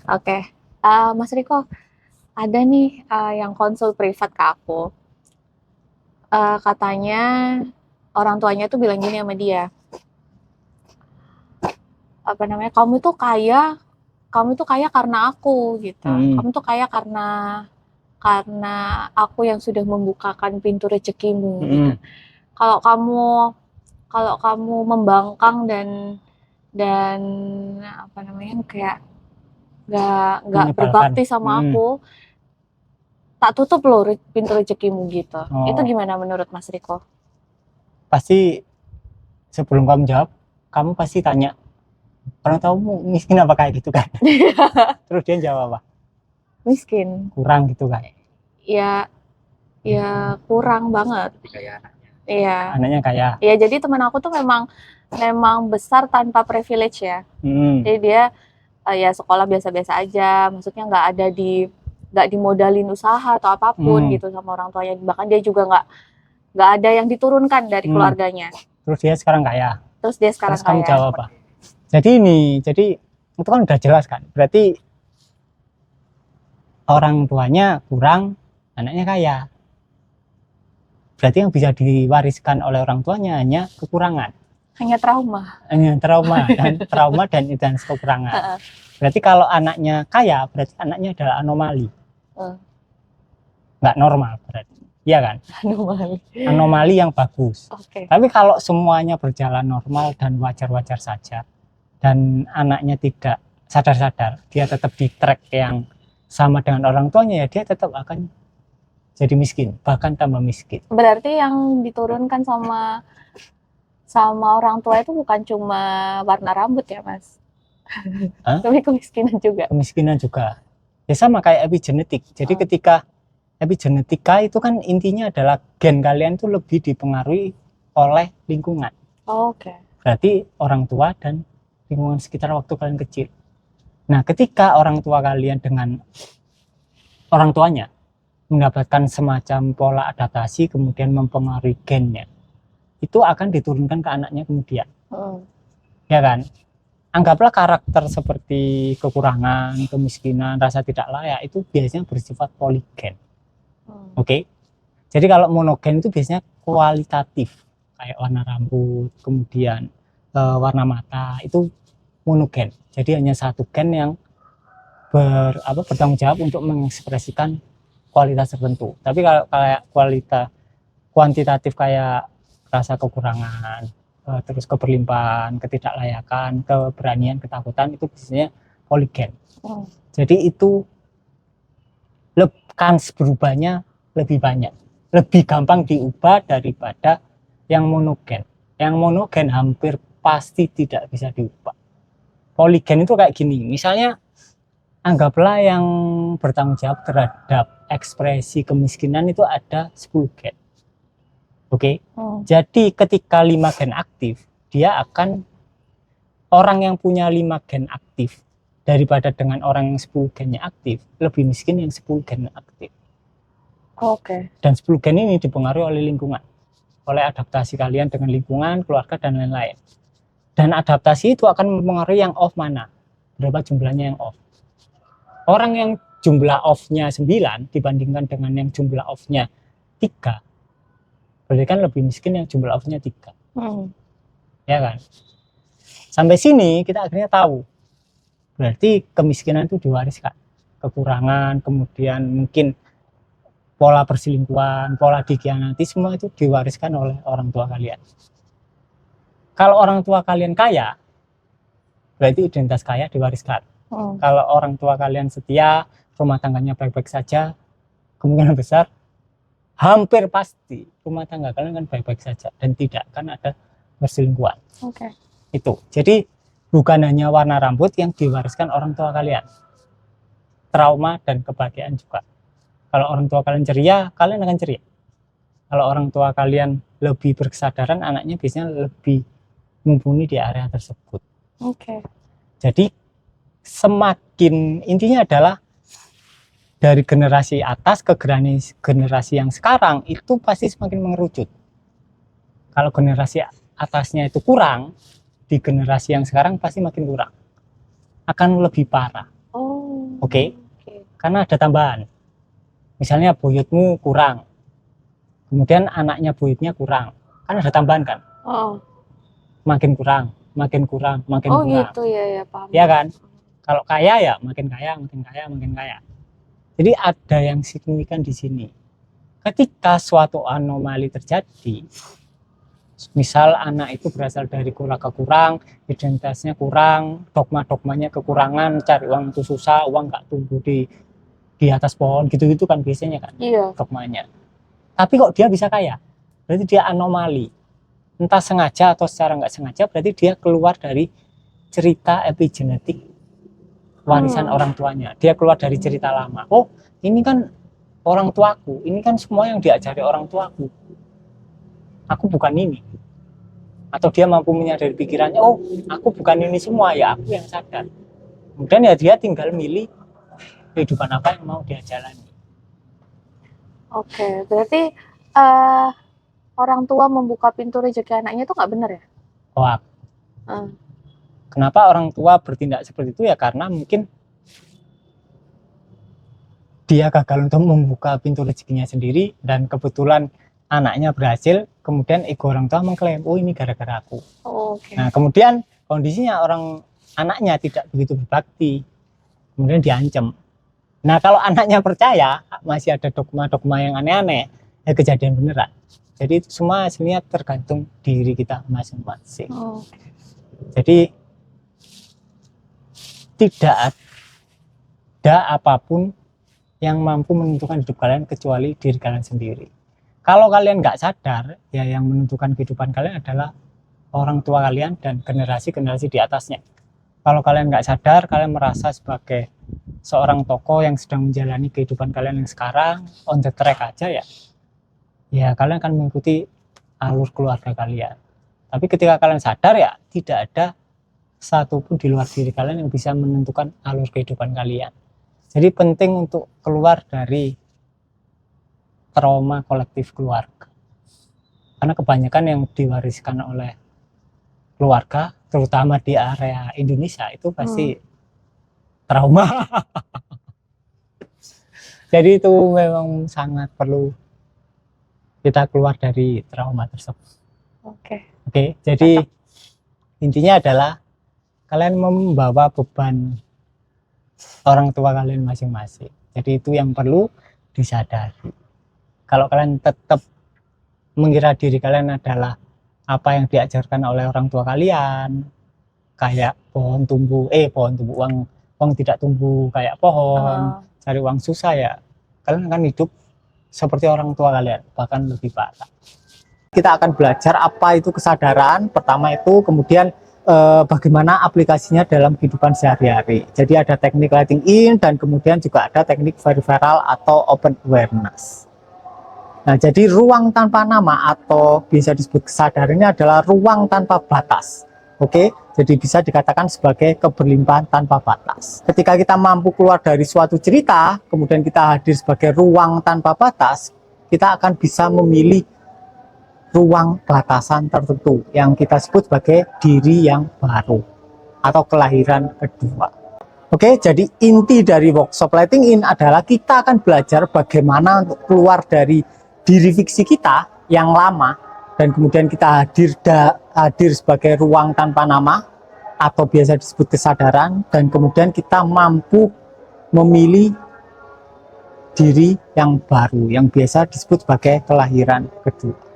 Oke, Mas Riko, ada nih yang konsul privat ke aku. Katanya orang tuanya tuh bilang gini sama dia, apa namanya, kamu tuh kaya karena aku gitu. Hmm, Kamu tuh kaya karena aku yang sudah membukakan pintu rezekimu gitu. hmm, Kalau kamu kalau kamu membangkang dan apa namanya kayak nggak menyebalkan. berbakti sama Hmm. aku, tak tutup loh pintu rezekimu gitu. Itu Oh, gimana menurut Mas Riko? pasti sebelum kamu jawab, kamu pasti tanya, orang tahu miskin apa kayak gitu kan? Terus dia jawab apa? Miskin. Kurang gitu kan? Ya, ya kurang banget. Iya. Anaknya kaya. Iya, jadi teman aku tuh memang memang besar tanpa privilege ya. Hmm, Jadi dia ya sekolah biasa-biasa aja, maksudnya nggak dimodalin usaha atau apapun hmm, gitu sama orang tuanya. Bahkan dia juga nggak ada yang diturunkan dari hmm. keluarganya. Terus dia sekarang kaya. Terus dia Terus sekarang kamu kaya. jawab apa? Jadi itu kan udah jelas kan? Berarti orang tuanya kurang, anaknya kaya. Berarti yang bisa diwariskan oleh orang tuanya hanya kekurangan. Hanya trauma. Hanya trauma dan kekurangan. Berarti kalau anaknya kaya, berarti anaknya adalah anomali, Eh, nggak normal berarti. Iya kan? Anomali. Anomali yang bagus. Oke. Tapi kalau semuanya berjalan normal dan wajar-wajar saja, dan anaknya tidak sadar-sadar, dia tetap di track yang sama dengan orang tuanya, ya dia tetap akan jadi miskin, bahkan tambah miskin. Berarti yang diturunkan sama sama orang tua itu bukan cuma warna rambut ya, Mas? Hah? Tapi kemiskinan juga. Kemiskinan juga. Ya sama kayak epigenetik. Jadi Oh, ketika epigenetika itu kan intinya adalah gen kalian itu lebih dipengaruhi oleh lingkungan. oke. Berarti orang tua dan lingkungan sekitar waktu kalian kecil. Nah, ketika orang tua kalian dengan orang tuanya mendapatkan semacam pola adaptasi kemudian mempengaruhi gennya, itu akan diturunkan ke anaknya kemudian. Hmm. Ya kan? Anggaplah karakter seperti kekurangan, kemiskinan, rasa tidak layak itu biasanya bersifat poligen. Hmm. Oke? Jadi kalau monogen itu biasanya kualitatif, kayak warna rambut, kemudian warna mata itu monogen. Jadi hanya satu gen yang bertanggung jawab untuk mengekspresikan kualitas tertentu. Tapi kalau kayak kualitas kuantitatif kayak rasa kekurangan, terus keberlimpahan, ketidaklayakan, keberanian, ketakutan itu biasanya poligen. Hmm. Jadi itu kans berubahnya lebih banyak, lebih gampang diubah daripada yang monogen. Yang monogen hampir pasti tidak bisa diubah. Poligen itu kayak gini, misalnya anggaplah yang bertanggung jawab terhadap ekspresi kemiskinan itu ada 10 gen. Oke. Hmm. Jadi ketika 5 gen aktif, dia akan orang yang punya 5 gen aktif daripada dengan orang yang 10 gennya aktif, lebih miskin yang 10 gen aktif. Oke. Dan 10 gen ini dipengaruhi oleh lingkungan, oleh adaptasi kalian dengan lingkungan, keluarga, dan lain-lain. Dan adaptasi itu akan mempengaruhi yang off mana, berapa jumlahnya yang off. Orang yang jumlah off-nya 9 dibandingkan dengan yang jumlah off-nya 3, berarti kan lebih miskin yang jumlah off-nya 3. Hmm. Ya kan? Sampai sini kita akhirnya tahu, berarti kemiskinan itu diwariskan. Kekurangan, kemudian mungkin pola perselingkuhan, pola dikhianati, semua itu diwariskan oleh orang tua kalian. Kalau orang tua kalian kaya, berarti identitas kaya diwariskan. Hmm. Kalau orang tua kalian setia, rumah tangganya baik-baik saja, kemungkinan besar, hampir pasti rumah tangga kalian kan baik-baik saja dan tidak akan ada perselingkuhan. Oke. Itu. Jadi bukan hanya warna rambut yang diwariskan orang tua kalian, trauma dan kebahagiaan juga. Kalau orang tua kalian ceria, kalian akan ceria. Kalau orang tua kalian lebih berkesadaran, anaknya biasanya lebih mumpuni di area tersebut. Oke. Jadi semakin intinya adalah dari generasi atas ke generasi yang sekarang itu pasti semakin mengerucut. Kalau generasi atasnya itu kurang, di generasi yang sekarang pasti makin kurang. Akan lebih parah. Oh, Oke. Oke. Karena ada tambahan. Misalnya buyutmu kurang, kemudian anaknya buyutnya kurang, kan ada tambahan kan? Oh, Makin kurang, makin kurang, makin oh kurang. gitu ya, paham. Ya kan? Kalau kaya ya makin kaya, makin kaya, makin kaya. Jadi ada yang signifikan di sini. Ketika suatu anomali terjadi, misal anak itu berasal dari keluarga kurang, identitasnya kurang, dogma-dogmanya kekurangan, cari uang itu susah, uang nggak tumbuh di atas pohon, gitu-gitu kan biasanya kan Iya. dogmanya. Tapi kok dia bisa kaya? Berarti dia anomali. Entah sengaja atau secara nggak sengaja, berarti dia keluar dari cerita epigenetik warisan orang tuanya. Dia keluar dari cerita lama. Oh, ini kan orang tuaku, ini kan semua yang diajari orang tuaku. Aku bukan ini. Atau dia mampu menyadari pikirannya, oh aku bukan ini semua, ya aku yang sadar. Kemudian ya dia tinggal milih kehidupan apa yang mau dia jalani. Oke, berarti orang tua membuka pintu rezeki anaknya itu nggak benar ya? Hoak. Hmm. Kenapa orang tua bertindak seperti itu? Ya karena mungkin dia gagal untuk membuka pintu rezekinya sendiri, dan kebetulan anaknya berhasil, kemudian ego orang tua mengklaim, oh ini gara-gara aku. Oh, oke. Nah kemudian kondisinya anaknya tidak begitu berbakti, kemudian diancam. Nah kalau anaknya percaya, masih ada dogma-dogma yang aneh-aneh, ya kejadian beneran. Jadi itu semua hasilnya tergantung diri kita masing-masing. Oh. Jadi tidak ada apapun yang mampu menentukan hidup kalian kecuali diri kalian sendiri. Kalau kalian nggak sadar, ya yang menentukan kehidupan kalian adalah orang tua kalian dan generasi-generasi di atasnya. Kalau kalian nggak sadar, kalian merasa sebagai seorang tokoh yang sedang menjalani kehidupan kalian yang sekarang, on the track aja ya kalian akan mengikuti alur keluarga kalian. Tapi ketika kalian sadar, ya tidak ada satupun di luar diri kalian yang bisa menentukan alur kehidupan kalian. Jadi penting untuk keluar dari trauma kolektif keluarga. Karena kebanyakan yang diwariskan oleh keluarga, terutama di area Indonesia, itu pasti trauma. Jadi itu memang sangat perlu kita keluar dari trauma tersebut. Oke, jadi intinya adalah kalian membawa beban orang tua kalian masing-masing. Jadi itu yang perlu disadari. Kalau kalian tetap mengira diri kalian adalah apa yang diajarkan oleh orang tua kalian, kayak pohon tumbuh uang tidak tumbuh kayak pohon, cari uang susah, ya kalian akan hidup seperti orang tua kalian, bahkan lebih parah. Kita akan belajar apa itu kesadaran pertama itu, kemudian bagaimana aplikasinya dalam kehidupan sehari-hari. Jadi ada teknik letting in, dan kemudian juga ada teknik peripheral atau open awareness. Nah, jadi ruang tanpa nama atau bisa disebut kesadaran ini adalah ruang tanpa batas. Oke, jadi bisa dikatakan sebagai keberlimpahan tanpa batas. Ketika kita mampu keluar dari suatu cerita, kemudian kita hadir sebagai ruang tanpa batas, kita akan bisa memilih ruang batasan tertentu yang kita sebut sebagai diri yang baru atau kelahiran kedua. Oke, jadi inti dari workshop letting in adalah kita akan belajar bagaimana untuk keluar dari diri fiksi kita yang lama, dan kemudian kita hadir sebagai ruang tanpa nama atau biasa disebut kesadaran, dan kemudian kita mampu memilih diri yang baru yang biasa disebut sebagai kelahiran kedua.